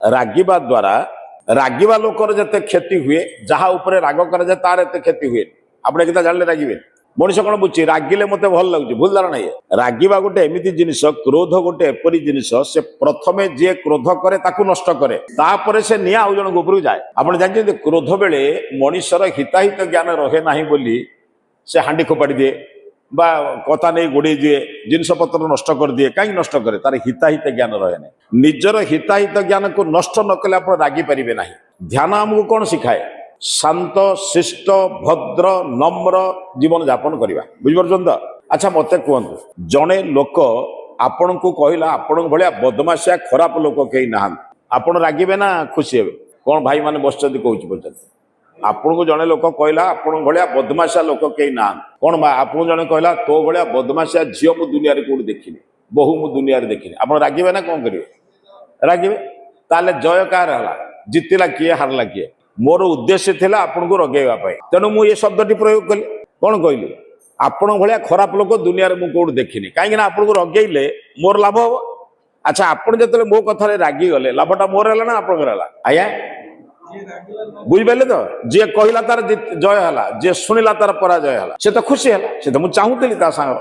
रागिबा द्वारा रागिबा लोकर जते क्षति हुए जहाँ उपरे राग कर तार एते क्षति हुए आपने किता जानले रागिबे मनुष्य कौन बुझी रागिले मते भल लगुच भूल धारणा ये रागिबा गोटे एमिति जिनिस क्रोध गोटे एपरी जिनिस से प्रथमे जे क्रोध करे ताकू नष्ट करे तापरे से निया आउ जन गोपरु जाए आपण जानते क्रोध बेले मनुष्यर हिताहित ज्ञान रहे नाही बोली से हांडी खोपाड़ी दिए बा कथा नहीं गोड़े दिए जिनस पत्र नष्ट कर दिए कहीं नष्ट करे तार हिताहित ज्ञान रहे ना निजर हिताहित ज्ञान को नष्ट न कले आप रागी पारे ना ध्यान आमको कौन शिखाए शांत शिष्ट भद्र नम्र जीवन यापन करवा बुझिपार तो अच्छा मत कहतु जड़े लोक आपण को कहला आपण भाया बदमाशिया खराब लोक कहीं ना आपण रागिबे ना खुशी हे कौन भाई मैंने बस कौच पचार आपन को जड़े लोक कहला आपण भाया बदमाशिया लोक कहीं ना कौन आपन जड़े कहला तो भाया बदमाशिया झील मु दुनिया कौट देखनी बहु मु दुनिया देखनी आप रागिबे ना कौन करेंगे रागिबे ताले जय कार जितला किए हारला किए मोर उद्देश्य थिला आपन को रगेवा तेणु मु ये शब्दटी प्रयोग कली कौन कहली आपण भाया खराब लोक दुनिया मु कौट देखनी कहीं आपन को रगेले मोर लाभ हम अच्छा आपन जो मो कथार रागी गले लाभटा मोर है ना आप आया बुझिपारे तो जी कहला तार जय है जी शुणिला तार पराजय है से तो खुशी है से तो मुझे चाहूली सांग